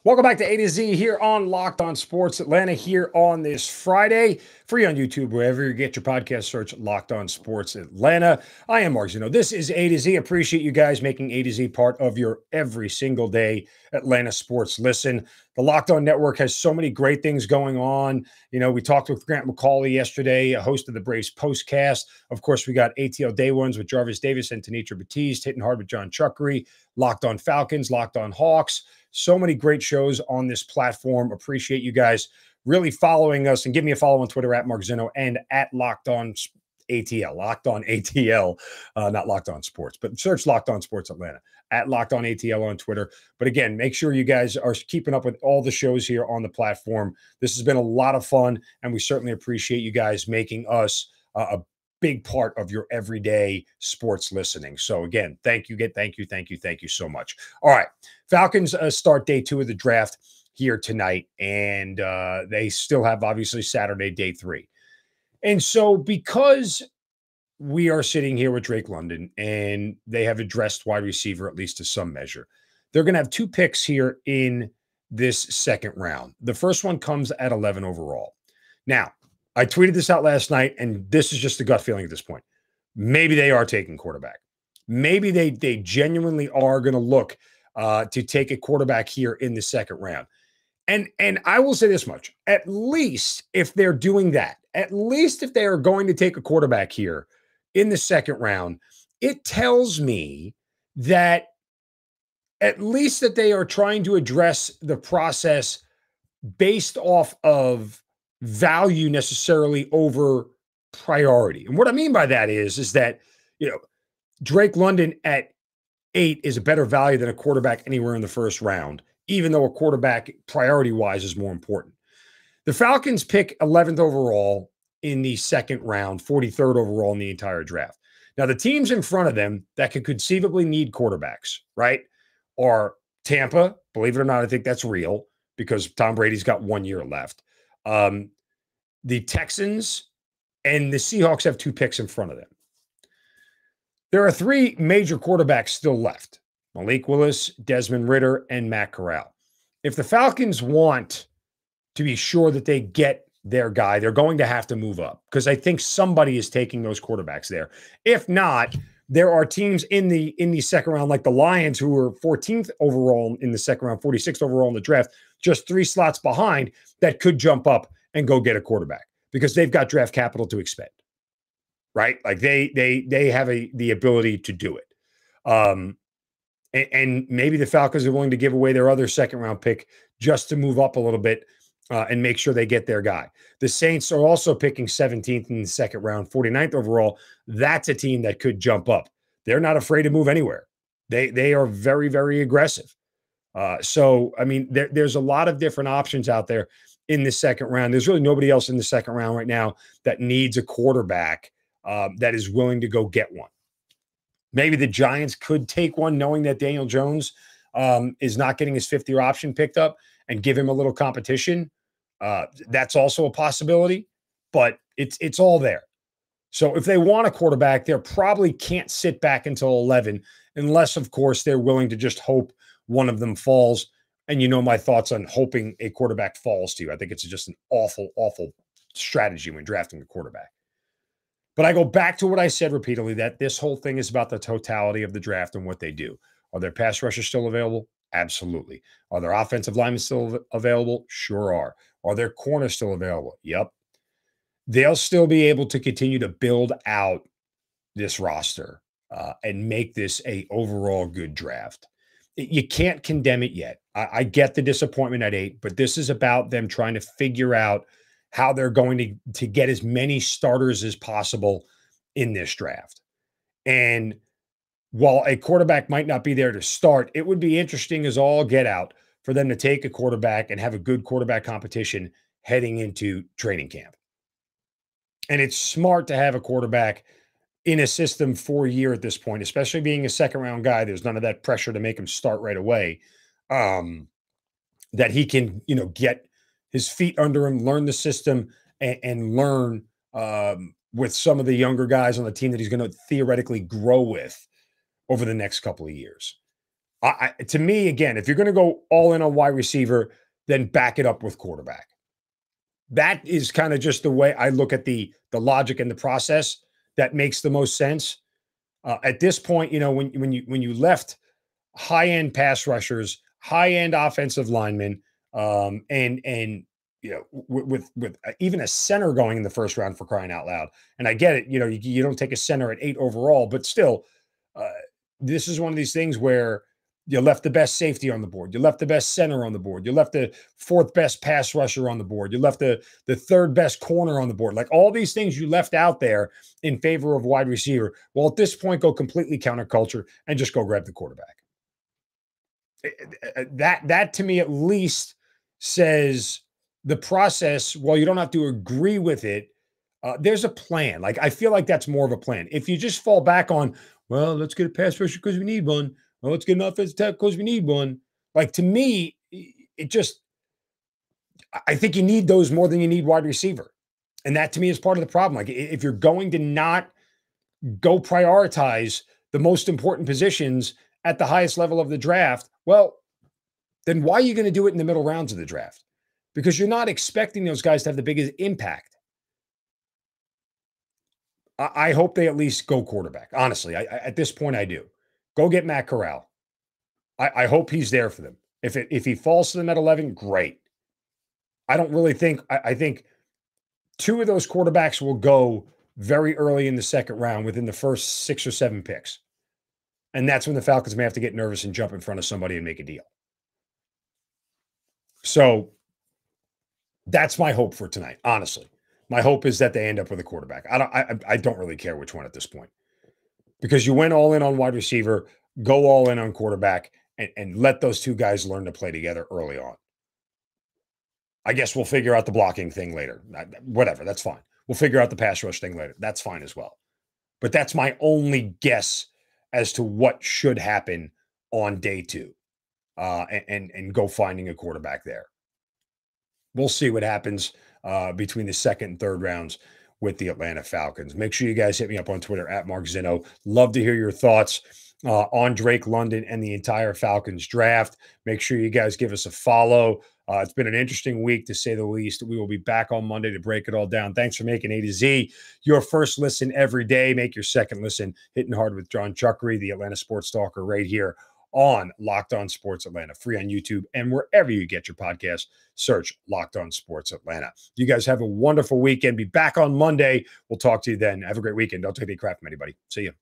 Welcome back to A to Z here on Locked On Sports Atlanta here on this Friday. Free on YouTube, wherever you get your podcast, search Locked On Sports Atlanta. I am Mark Zinno. This is A to Z. Appreciate you guys making A to Z part of your every single day Atlanta sports listen. The Locked On Network has so many great things going on. You know, we talked with Grant McCauley yesterday, a host of the Braves Postcast. Of course, we got ATL Day Ones with Jarvis Davis and Tanitra Batiste, Hitting Hard with John Chuckery, Locked On Falcons, Locked On Hawks. So many great shows on this platform. Appreciate you guys really following us, and give me a follow on Twitter at Mark Zinno and at Locked On ATL. Locked On ATL, not Locked On Sports, but search Locked On Sports Atlanta at Locked On ATL on Twitter. But again, make sure you guys are keeping up with all the shows here on the platform. This has been a lot of fun, and we certainly appreciate you guys making us a big part of your everyday sports listening. So again, thank you so much. All right, Falcons start day 2 of the draft here tonight, and they still have obviously Saturday, day 3. And so because we are sitting here with Drake London and they have addressed wide receiver, at least to some measure, they're going to have 2 picks here in this second round. The first one comes at 11 overall. Now, I tweeted this out last night, and this is just a gut feeling at this point. Maybe they are taking quarterback. Maybe they genuinely are going to look to take a quarterback here in the second round. And I will say this much. At least if they're doing that, at least if they are going to take a quarterback here in the second round, it tells me that at least that they are trying to address the process based off of value necessarily over priority. And what I mean by that is that, you know, Drake London at 8 is a better value than a quarterback anywhere in the first round, even though a quarterback priority-wise is more important. The Falcons pick 11th overall in the second round, 43rd overall in the entire draft. Now, the teams in front of them that could conceivably need quarterbacks, right, are Tampa. Believe it or not, I think that's real because Tom Brady's got 1 year left. The Texans and the Seahawks have 2 picks in front of them. There are 3 major quarterbacks still left: Malik Willis, Desmond Ridder, and Matt Corral. If the Falcons want to be sure that they get their guy, they're going to have to move up because I think somebody is taking those quarterbacks there. If not, there are teams in the second round, like the Lions, who were 14th overall in the second round, 46th overall in the draft, just 3 slots behind, that could jump up and go get a quarterback because they've got draft capital to expend, right? Like they have the ability to do it. And maybe the Falcons are willing to give away their other second round pick just to move up a little bit and make sure they get their guy. The Saints are also picking 17th in the second round, 49th overall. That's a team that could jump up. They're not afraid to move anywhere. They are very, very aggressive. So, I mean, there's a lot of different options out there in the second round. There's really nobody else in the second round right now that needs a quarterback that is willing to go get one. Maybe the Giants could take one knowing that Daniel Jones is not getting his 5th-year option picked up and give him a little competition. That's also a possibility, but it's all there. So if they want a quarterback, they probably can't sit back until 11 unless, of course, they're willing to just hope one of them falls. And you know my thoughts on hoping a quarterback falls to you. I think it's just an awful, awful strategy when drafting a quarterback. But I go back to what I said repeatedly, that this whole thing is about the totality of the draft and what they do. Are their pass rushers still available? Absolutely. Are their offensive linemen still available? Sure are. Are their corners still available? Yep. They'll still be able to continue to build out this roster and make this a overall good draft. You can't condemn it yet. I get the disappointment at 8, but this is about them trying to figure out how they're going to get as many starters as possible in this draft. And while a quarterback might not be there to start, it would be interesting as all get out for them to take a quarterback and have a good quarterback competition heading into training camp. And it's smart to have a quarterback in a system for a year at this point, especially being a second-round guy. There's none of that pressure to make him start right away. That he can, get his feet under him, learn the system, and learn with some of the younger guys on the team that he's going to theoretically grow with over the next couple of years. To me, again, if you're going to go all in on wide receiver, then back it up with quarterback. That is kind of just the way I look at the logic and the process that makes the most sense. At this point, when you left high end pass rushers, high end offensive linemen, and with even a center going in the first round, for crying out loud. And I get it, you don't take a center at 8 overall, but still, uh, this is one of these things where you left the best safety on the board. You left the best center on the board. You left the fourth best pass rusher on the board. You left the third best corner on the board. Like all these things you left out there in favor of wide receiver. Well, at this point, go completely counterculture and just go grab the quarterback. That to me at least says the process, while you don't have to agree with it, there's a plan. Like I feel like that's more of a plan. If you just fall back on, well, let's get a pass rusher because we need one. Well, let's get an offensive tackle because we need one. Like to me, it just I think you need those more than you need wide receiver. And that to me is part of the problem. Like if you're going to not go prioritize the most important positions at the highest level of the draft, well, then why are you going to do it in the middle rounds of the draft? Because you're not expecting those guys to have the biggest impact. I hope they at least go quarterback. Honestly, at this point, I do. Go get Matt Corral. I hope he's there for them. If he falls to them at 11, great. I don't really think I think two of those quarterbacks will go very early in the second round within the first 6 or 7 picks. And that's when the Falcons may have to get nervous and jump in front of somebody and make a deal. So that's my hope for tonight, honestly. My hope is that they end up with a quarterback. I don't really care which one at this point. Because you went all in on wide receiver, go all in on quarterback, and let those two guys learn to play together early on. I guess we'll figure out the blocking thing later. Whatever, that's fine. We'll figure out the pass rush thing later. That's fine as well. But that's my only guess as to what should happen on day 2, and go finding a quarterback there. We'll see what happens between the second and third rounds with the Atlanta Falcons. Make sure you guys hit me up on Twitter at Mark Zinno. Love to hear your thoughts on Drake London and the entire Falcons draft. Make sure you guys give us a follow. It's been an interesting week, to say the least. We will be back on Monday to break it all down. Thanks for making A to Z your first listen every day. Make your second listen Hitting Hard with John Chuckery, the Atlanta Sports Talker, right here on Locked On Sports Atlanta, free on YouTube and wherever you get your podcast. Search Locked On Sports Atlanta. You guys have a wonderful weekend. Be back on Monday. We'll talk to you then. Have a great weekend. Don't take any crap from anybody. See you.